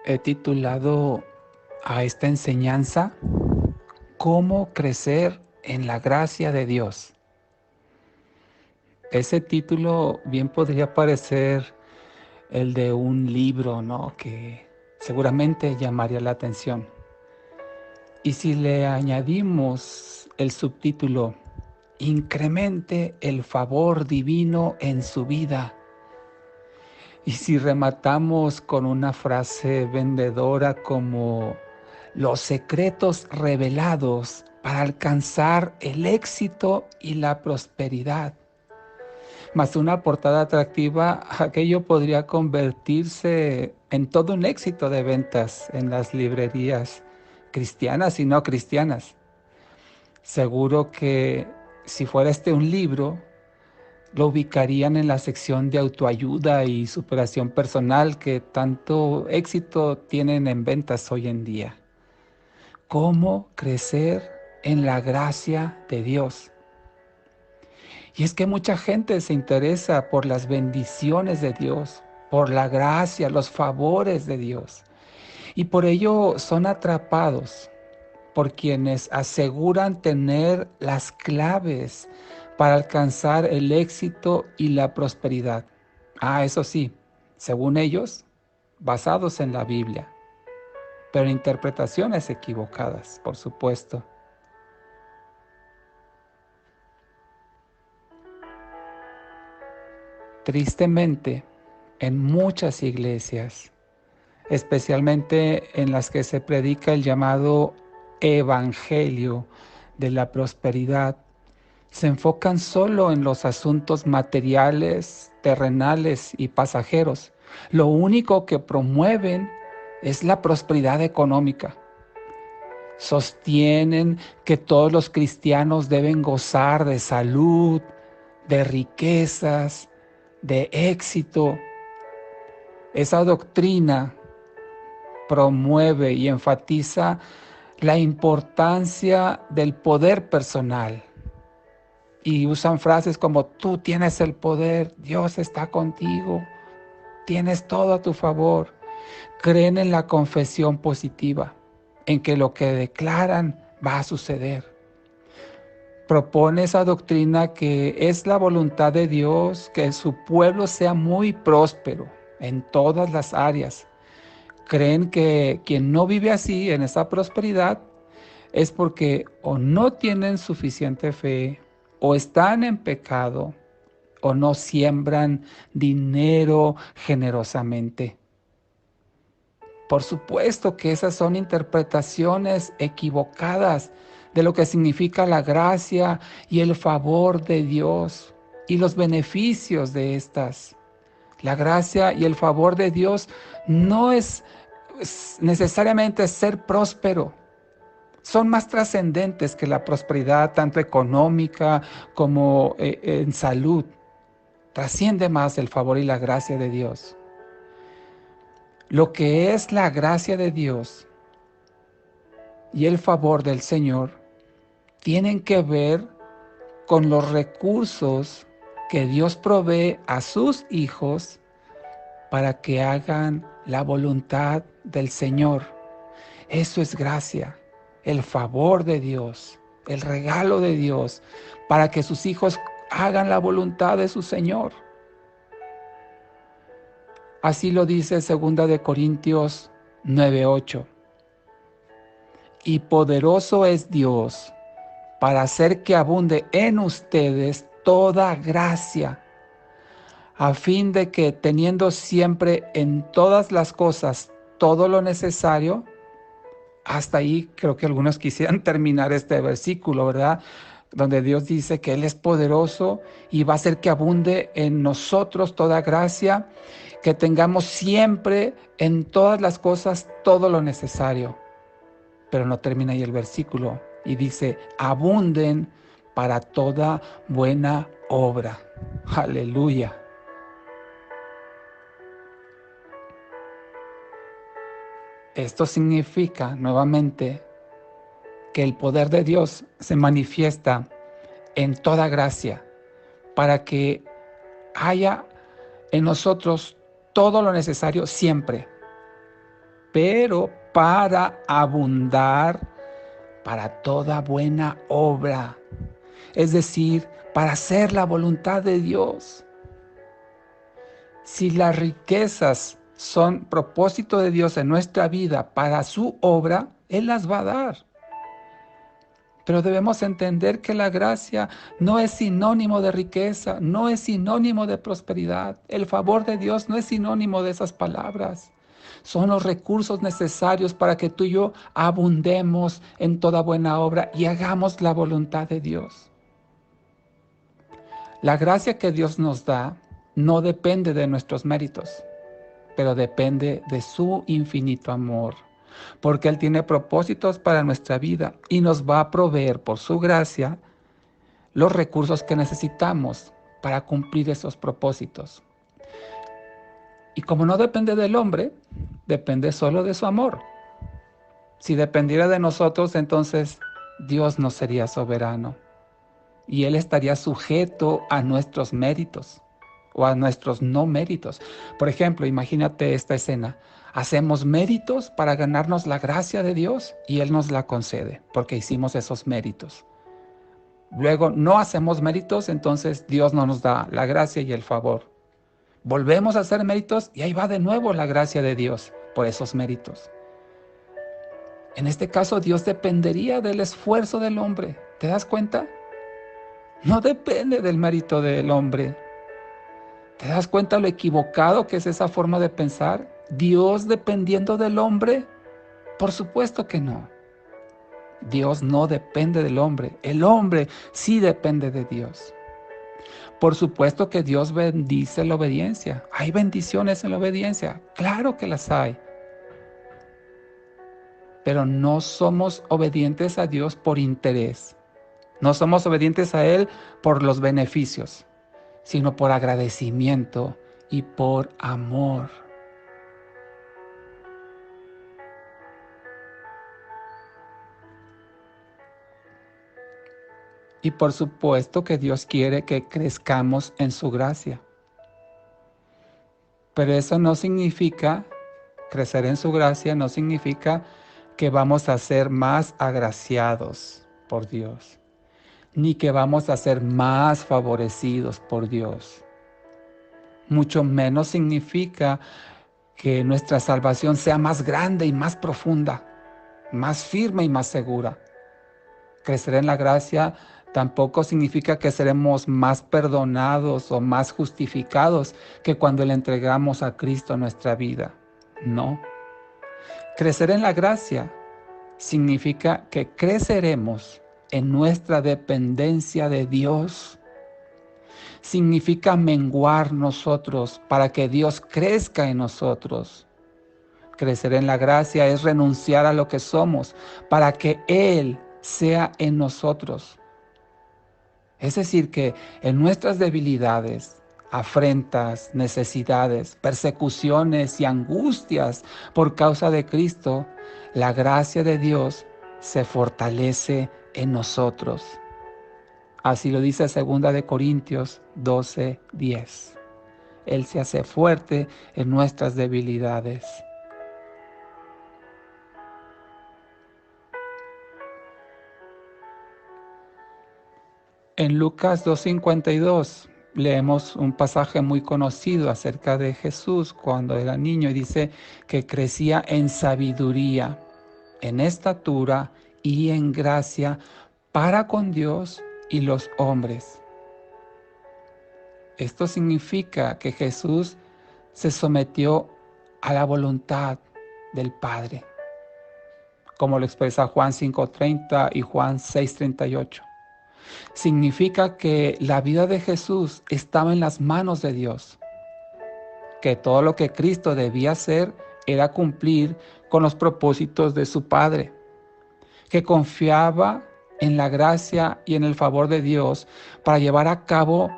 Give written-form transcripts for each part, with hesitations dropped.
He titulado a esta enseñanza ¿Cómo crecer en la gracia de Dios? Ese título bien podría parecer el de un libro, ¿no? Que seguramente llamaría la atención. Y si le añadimos el subtítulo, incremente el favor divino en su vida. Y si rematamos con una frase vendedora como los secretos revelados para alcanzar el éxito y la prosperidad, más una portada atractiva, aquello podría convertirse en todo un éxito de ventas en las librerías cristianas y no cristianas. Seguro que si fuera este un libro, lo ubicarían en la sección de autoayuda y superación personal que tanto éxito tienen en ventas hoy en día. ¿Cómo crecer en la gracia de Dios? Y es que mucha gente se interesa por las bendiciones de Dios, por la gracia, los favores de Dios. Y por ello son atrapados por quienes aseguran tener las claves para alcanzar el éxito y la prosperidad. Eso sí, según ellos, basados en la Biblia, pero en interpretaciones equivocadas, por supuesto. Tristemente, en muchas iglesias, especialmente en las que se predica el llamado evangelio de la prosperidad, se enfocan solo en los asuntos materiales, terrenales y pasajeros. Lo único que promueven es la prosperidad económica. Sostienen que todos los cristianos deben gozar de salud, de riquezas, de éxito. Esa doctrina promueve y enfatiza la importancia del poder personal. Y usan frases como tú tienes el poder, Dios está contigo, tienes todo a tu favor. Creen en la confesión positiva, en que lo que declaran va a suceder. Propone esa doctrina que es la voluntad de Dios, que su pueblo sea muy próspero en todas las áreas. Creen que quien no vive así, en esa prosperidad, es porque o no tienen suficiente fe, o están en pecado, o no siembran dinero generosamente. Por supuesto que esas son interpretaciones equivocadas de lo que significa la gracia y el favor de Dios y los beneficios de estas. La gracia y el favor de Dios no es necesariamente ser próspero. Son más trascendentes que la prosperidad, tanto económica como en salud. Trasciende más el favor y la gracia de Dios. Lo que es la gracia de Dios y el favor del Señor tienen que ver con los recursos que Dios provee a sus hijos para que hagan la voluntad del Señor. Eso es gracia, el favor de Dios, el regalo de Dios para que sus hijos hagan la voluntad de su Señor. Así lo dice 2 Corintios 9:8. Y poderoso es Dios para hacer que abunde en ustedes toda gracia, a fin de que teniendo siempre en todas las cosas todo lo necesario. Hasta ahí creo que algunos quisieran terminar este versículo, ¿verdad? Donde Dios dice que Él es poderoso y va a hacer que abunde en nosotros toda gracia, que tengamos siempre en todas las cosas todo lo necesario. Pero no termina ahí el versículo y dice, abunden para toda buena obra. Aleluya. Esto significa nuevamente que el poder de Dios se manifiesta en toda gracia para que haya en nosotros todo lo necesario siempre. pero para abundar para toda buena obra, es decir, para hacer la voluntad de Dios. Si las riquezas son propósito de Dios en nuestra vida para su obra, Él las va a dar. Pero debemos entender que la gracia no es sinónimo de riqueza, no es sinónimo de prosperidad. El favor de Dios no es sinónimo de esas palabras. Son los recursos necesarios para que tú y yo abundemos en toda buena obra y hagamos la voluntad de Dios. La gracia que Dios nos da no depende de nuestros méritos, pero depende de su infinito amor, porque Él tiene propósitos para nuestra vida y nos va a proveer por su gracia los recursos que necesitamos para cumplir esos propósitos. Y como no depende del hombre, depende solo de su amor. Si dependiera de nosotros, entonces Dios no sería soberano y Él estaría sujeto a nuestros méritos o a nuestros no méritos. Por ejemplo, imagínate esta escena. Hacemos méritos para ganarnos la gracia de Dios y Él nos la concede porque hicimos esos méritos. Luego no hacemos méritos, entonces Dios no nos da la gracia y el favor. Volvemos a hacer méritos y ahí va de nuevo la gracia de Dios por esos méritos. En este caso, Dios dependería del esfuerzo del hombre. ¿Te das cuenta? No depende del mérito del hombre. ¿Te das cuenta lo equivocado que es esa forma de pensar? ¿Dios dependiendo del hombre? Por supuesto que no. Dios no depende del hombre. El hombre sí depende de Dios. Por supuesto que Dios bendice la obediencia. ¿Hay bendiciones en la obediencia? Claro que las hay. Pero no somos obedientes a Dios por interés. No somos obedientes a Él por los beneficios, sino por agradecimiento y por amor. Y por supuesto que Dios quiere que crezcamos en su gracia. Pero eso no significa, crecer en su gracia no significa que vamos a ser más agraciados por Dios, ni que vamos a ser más favorecidos por Dios. Mucho menos significa que nuestra salvación sea más grande y más profunda, más firme y más segura. Crecer en la gracia tampoco significa que seremos más perdonados o más justificados que cuando le entregamos a Cristo nuestra vida. No. Crecer en la gracia significa que creceremos en nuestra dependencia de Dios. Significa menguar nosotros para que Dios crezca en nosotros. Crecer en la gracia es renunciar a lo que somos para que Él sea en nosotros. Es decir, que en nuestras debilidades, afrentas, necesidades, persecuciones y angustias por causa de Cristo, la gracia de Dios se fortalece en nosotros. Así lo dice 2 Corintios 12:10. Él se hace fuerte en nuestras debilidades. En Lucas 2:52 leemos un pasaje muy conocido acerca de Jesús cuando era niño y dice que crecía en sabiduría, en estatura y en gracia para con Dios y los hombres. Esto significa que Jesús se sometió a la voluntad del Padre, como lo expresa Juan 5:30 y Juan 6:38. Significa que la vida de Jesús estaba en las manos de Dios, que todo lo que Cristo debía hacer era cumplir con los propósitos de su Padre, que confiaba en la gracia y en el favor de Dios para llevar a cabo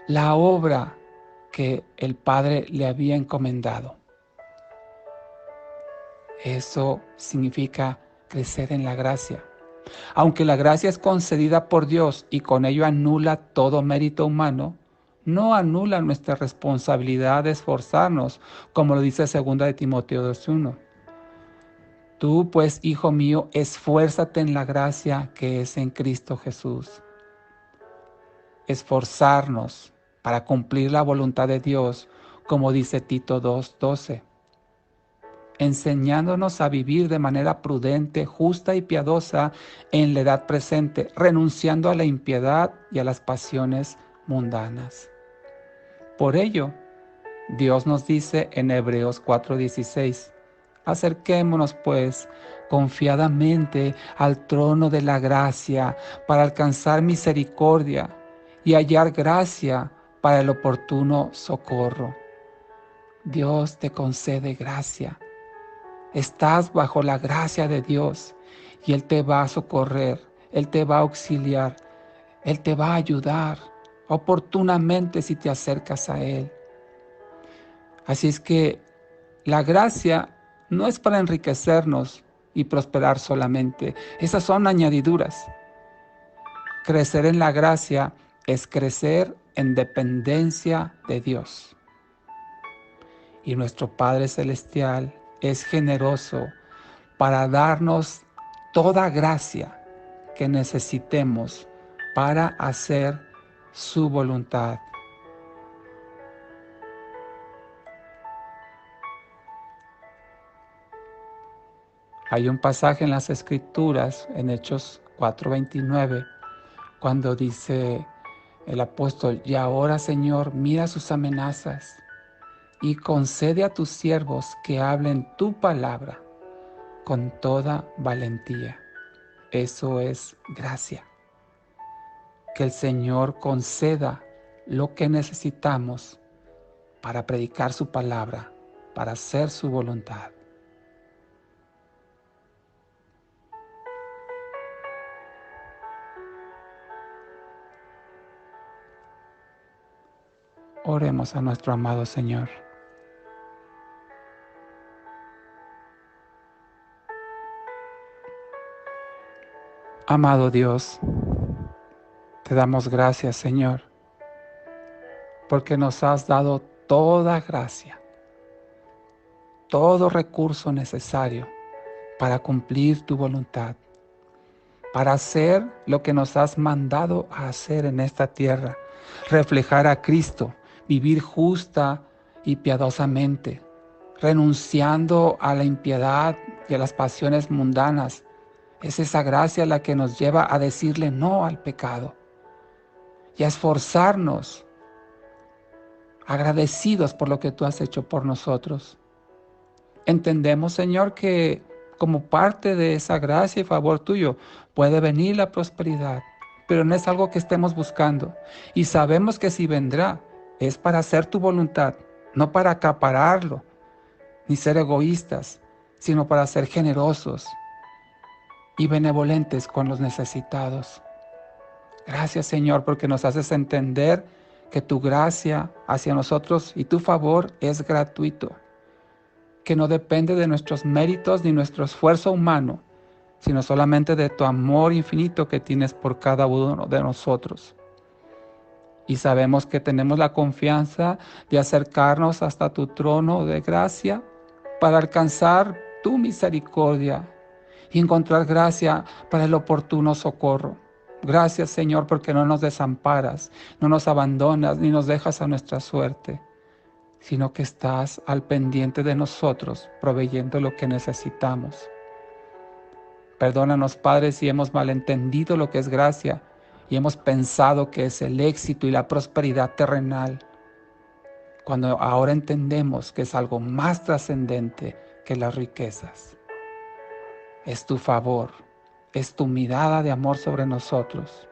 la obra que el Padre le había encomendado. Eso significa crecer en la gracia. Aunque la gracia es concedida por Dios y con ello anula todo mérito humano, no anula nuestra responsabilidad de esforzarnos, como lo dice 2 Timoteo 2:1. Tú, pues, hijo mío, esfuérzate en la gracia que es en Cristo Jesús. Esforzarnos para cumplir la voluntad de Dios, como dice Tito 2:12, enseñándonos a vivir de manera prudente, justa y piadosa en la edad presente, renunciando a la impiedad y a las pasiones mundanas. Por ello, Dios nos dice en Hebreos 4:16, acerquémonos pues confiadamente al trono de la gracia para alcanzar misericordia y hallar gracia para el oportuno socorro. Dios te concede gracia. Estás bajo la gracia de Dios y Él te va a socorrer, Él te va a auxiliar, Él te va a ayudar oportunamente si te acercas a Él. Así es que la gracia no es para enriquecernos y prosperar solamente. Esas son añadiduras. Crecer en la gracia es crecer en dependencia de Dios. Y nuestro Padre Celestial es generoso para darnos toda gracia que necesitemos para hacer su voluntad. Hay un pasaje en las Escrituras, en Hechos 4:29, cuando dice el apóstol, y ahora, Señor, mira sus amenazas y concede a tus siervos que hablen tu palabra con toda valentía. Eso es gracia. Que el Señor conceda lo que necesitamos para predicar su palabra, para hacer su voluntad. Oremos a nuestro amado Señor. Amado Dios, te damos gracias, Señor, porque nos has dado toda gracia, todo recurso necesario para cumplir tu voluntad, para hacer lo que nos has mandado a hacer en esta tierra, reflejar a Cristo, vivir justa y piadosamente, renunciando a la impiedad y a las pasiones mundanas. Es esa gracia la que nos lleva a decirle no al pecado y a esforzarnos, agradecidos por lo que tú has hecho por nosotros. Entendemos, Señor, que como parte de esa gracia y favor tuyo puede venir la prosperidad, pero no es algo que estemos buscando. Y sabemos que si vendrá, es para hacer tu voluntad, no para acapararlo, ni ser egoístas, sino para ser generosos y benevolentes con los necesitados. Gracias, Señor, porque nos haces entender que tu gracia hacia nosotros y tu favor es gratuito, que no depende de nuestros méritos ni nuestro esfuerzo humano, sino solamente de tu amor infinito que tienes por cada uno de nosotros. Y sabemos que tenemos la confianza de acercarnos hasta tu trono de gracia para alcanzar tu misericordia y encontrar gracia para el oportuno socorro. Gracias, Señor, porque no nos desamparas, no nos abandonas ni nos dejas a nuestra suerte, sino que estás al pendiente de nosotros, proveyendo lo que necesitamos. Perdónanos, Padre, si hemos malentendido lo que es gracia y hemos pensado que es el éxito y la prosperidad terrenal, cuando ahora entendemos que es algo más trascendente que las riquezas. Es tu favor, es tu mirada de amor sobre nosotros.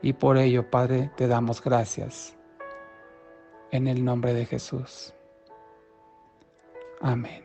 Y por ello, Padre, te damos gracias. En el nombre de Jesús. Amén.